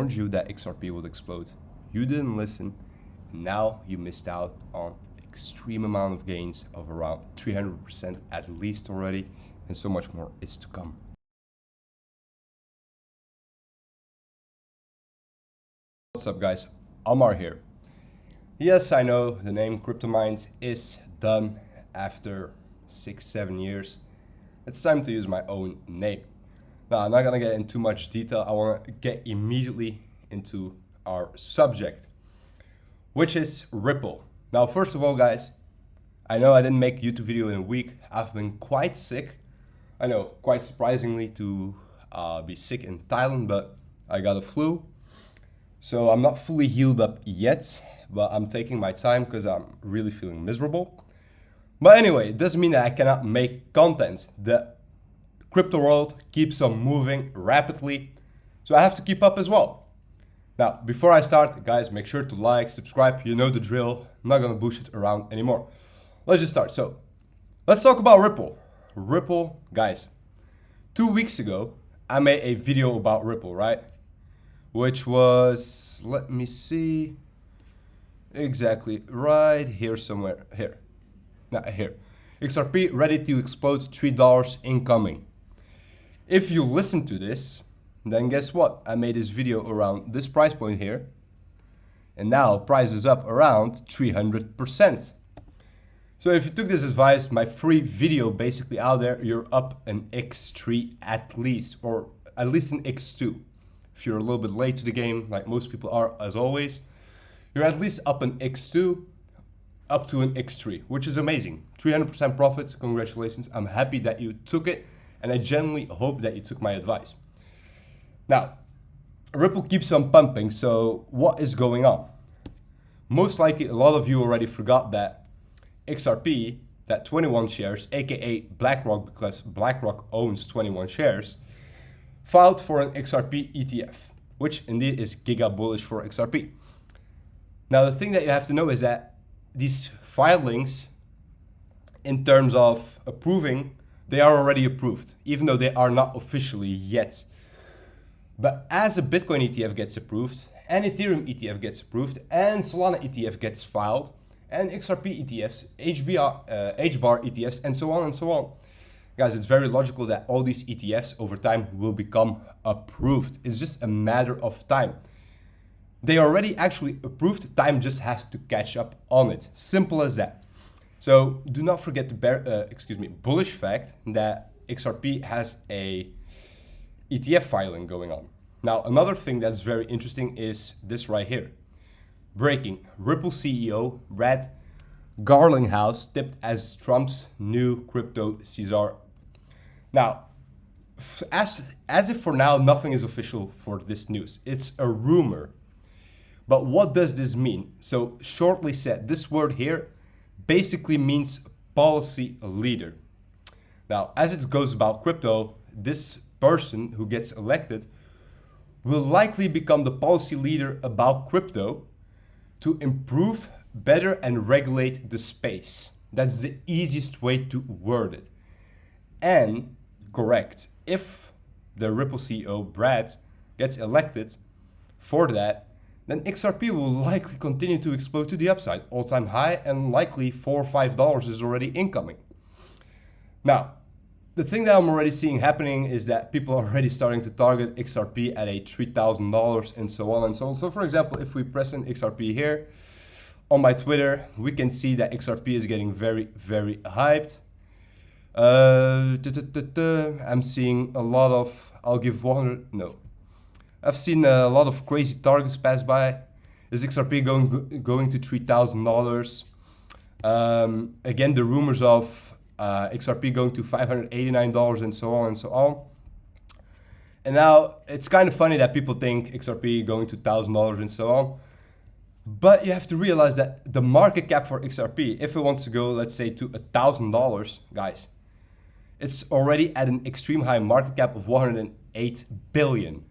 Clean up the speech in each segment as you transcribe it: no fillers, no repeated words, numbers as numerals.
warned you that XRP would explode. You didn't listen, and now you missed out on extreme amount of gains of around 300% at least already, and so much more is to come. What's up guys, Amar here. Yes, I know the name Cryptomindd is done after 6-7 years. It's time to use my own name. Now, I'm not gonna get into too much detail. I wanna get immediately into our subject, which is Ripple. Now, first of all, guys, I know I didn't make a YouTube video in a week. I've been quite sick. I know, quite surprisingly to be sick in Thailand, but I got a flu. So I'm not fully healed up yet, but I'm taking my time because I'm really feeling miserable. But anyway, it doesn't mean that I cannot make content. The crypto world keeps on moving rapidly, so I have to keep up as well. Now, before I start, guys, make sure to like, subscribe, you know the drill. I'm not gonna bullshit around anymore. Let's just start. So, let's talk about Ripple. Ripple, guys, 2 weeks ago, I made a video about Ripple, right? Which was, let me see, exactly right here somewhere, here. Not here. XRP ready to explode, $3 incoming. If you listen to this, then guess what? I made this video around this price point here, and now price is up around 300%. So if you took this advice, my free video basically out there, you're up an X3 at least, or at least an X2. If you're a little bit late to the game, like most people are as always, you're at least up an X2, up to an X3, which is amazing. 300% profits, congratulations. I'm happy that you took it, and I genuinely hope that you took my advice. Now, Ripple keeps on pumping, so what is going on? Most likely, a lot of you already forgot that XRP, that 21 shares, aka BlackRock, because BlackRock owns 21 shares, filed for an XRP ETF, which indeed is giga bullish for XRP. Now, the thing that you have to know is that these filings, in terms of approving, they are already approved, even though they are not officially yet. But as a Bitcoin ETF gets approved, and Ethereum ETF gets approved, and Solana ETF gets filed, and XRP ETFs, HBAR ETFs, and so on and so on. Guys, it's very logical that all these ETFs over time will become approved. It's just a matter of time. They are already actually approved, time just has to catch up on it. Simple as that. So do not forget the bullish fact that XRP has a ETF filing going on. Now, another thing that's very interesting is this right here. Breaking: Ripple CEO Brad Garlinghouse tipped as Trump's new crypto Caesar. Now, as if for now nothing is official for this news. It's a rumor. But what does this mean? So shortly said, this word here basically means policy leader. Now, as it goes about crypto, this person who gets elected will likely become the policy leader about crypto to improve, better, and regulate the space. That's the easiest way to word it. And correct, if the Ripple CEO Brad gets elected for that, then XRP will likely continue to explode to the upside, all-time high, and likely $4 or $5 is already incoming. Now, the thing that I'm already seeing happening is that people are already starting to target XRP at a $3,000 and so on and so on. So for example, if we press in XRP here on my Twitter, we can see that XRP is getting very, very hyped. I'm seeing a lot of, I've seen a lot of crazy targets pass by. Is XRP going to $3,000? Again, the rumors of XRP going to $589 and so on and so on. And now it's kind of funny that people think XRP going to $1,000 and so on. But you have to realize that the market cap for XRP, if it wants to go, let's say, to $1,000, guys, it's already at an extreme high market cap of 108 billion.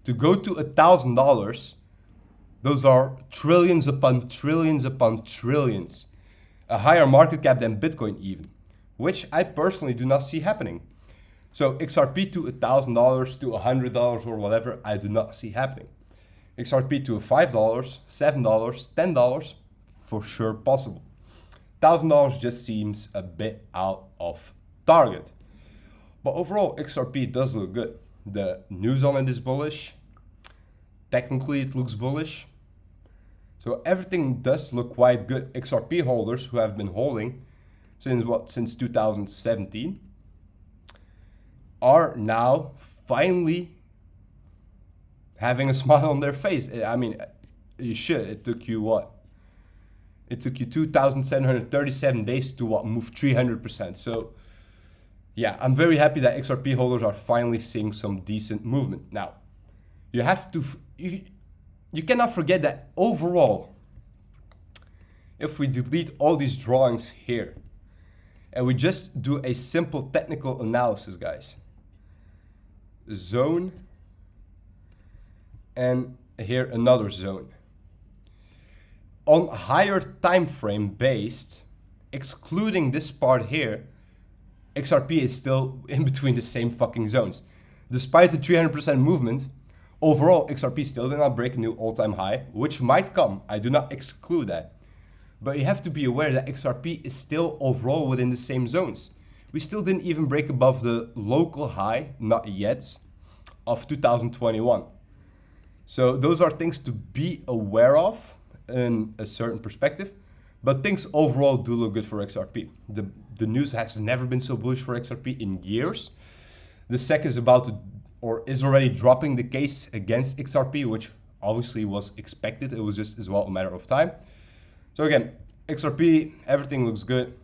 To go to $1,000, those are trillions upon trillions upon trillions. A higher market cap than Bitcoin even, which I personally do not see happening. So XRP to $1,000 to $100 or whatever, I do not see happening. XRP to $5, $7, $10, for sure possible. $1,000 just seems a bit out of target. But overall, XRP does look good. The news on it is bullish. Technically, it looks bullish. So everything does look quite good. XRP holders who have been holding since 2017 are now finally having a smile on their face. I mean, you should. It took you what? It took you 2,737 days to what? Move 300%. So yeah, I'm very happy that XRP holders are finally seeing some decent movement. Now, you have to, you cannot forget that overall, if we delete all these drawings here and we just do a simple technical analysis, guys, zone and here another zone. On higher time frame based, excluding this part here, XRP is still in between the same fucking zones. Despite the 300% movement, overall XRP still did not break a new all-time high, which might come. I do not exclude that. But you have to be aware that XRP is still overall within the same zones. We still didn't even break above the local high, not yet, of 2021. So those are things to be aware of in a certain perspective. But things overall do look good for XRP. The news has never been so bullish for XRP in years. The SEC is about to, or is already dropping the case against XRP, which obviously was expected. It was just as well a matter of time. So again, XRP, everything looks good.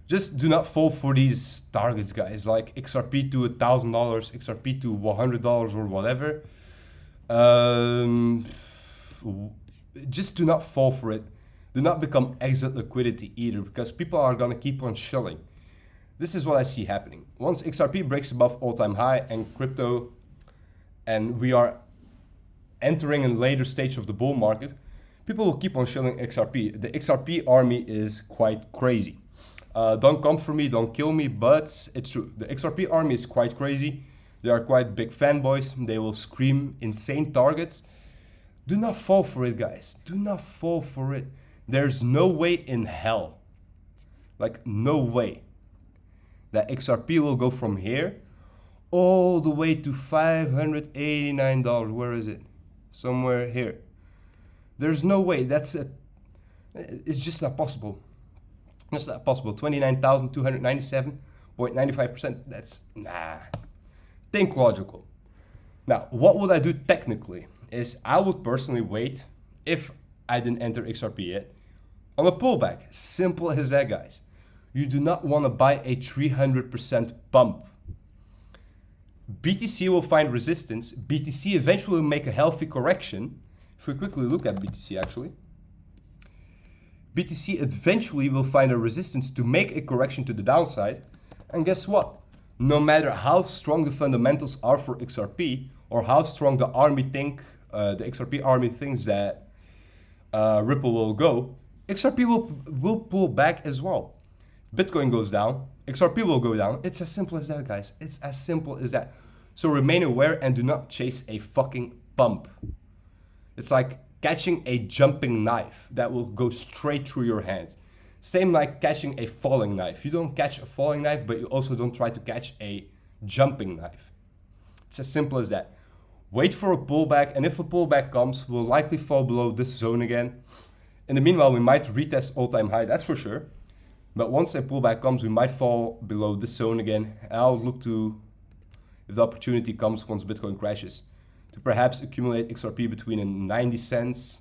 Just do not fall for these targets, guys, like XRP to $1,000, XRP to $100 or whatever. Just do not fall for it. Do not become exit liquidity either, because people are going to keep on shilling. This is what I see happening. Once XRP breaks above all-time high and crypto, and we are entering a later stage of the bull market, people will keep on shilling XRP. The XRP army is quite crazy. Don't come for me, don't kill me, but it's true. The XRP army is quite crazy. They are quite big fanboys. They will scream insane targets. Do not fall for it, guys. Do not fall for it. There's no way in hell, like no way, that XRP will go from here all the way to $589. Where is it? Somewhere here. There's no way. It's just not possible. It's not possible. 29,297.95%. That's, nah. Think logical. Now, what would I do technically is I would personally wait, if I didn't enter XRP yet, on a pullback. Simple as that, guys. You do not want to buy a 300% pump. BTC will find resistance. BTC eventually will make a healthy correction. If we quickly look at BTC actually, BTC eventually will find a resistance to make a correction to the downside. And guess what? No matter how strong the fundamentals are for XRP, or how strong the army the XRP army thinks that Ripple will go, XRP will pull back as well. Bitcoin goes down, XRP will go down. It's as simple as that, guys. It's as simple as that. So remain aware and do not chase a fucking pump. It's like catching a jumping knife that will go straight through your hand. Same like catching a falling knife. You don't catch a falling knife, but you also don't try to catch a jumping knife. It's as simple as that. Wait for a pullback, and if a pullback comes, we'll likely fall below this zone again. In the meanwhile, we might retest all-time high, that's for sure. But once a pullback comes, we might fall below this zone again. And I'll look to, if the opportunity comes once Bitcoin crashes, to perhaps accumulate XRP between 90 cents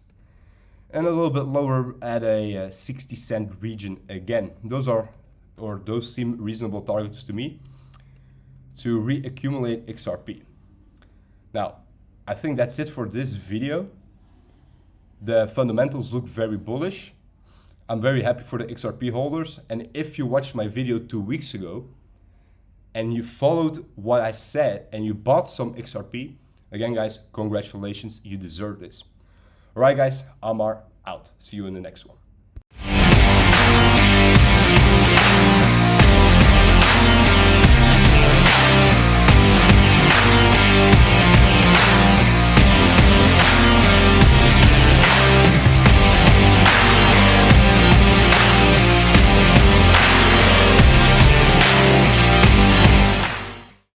and a little bit lower at a 60 cent region again. Those seem reasonable targets to me to reaccumulate XRP. Now, I think that's it for this video. The fundamentals look very bullish. I'm very happy for the XRP holders. And if you watched my video 2 weeks ago and you followed what I said and you bought some XRP, again, guys, congratulations, you deserve this. All right, guys, Amar out. See you in the next one.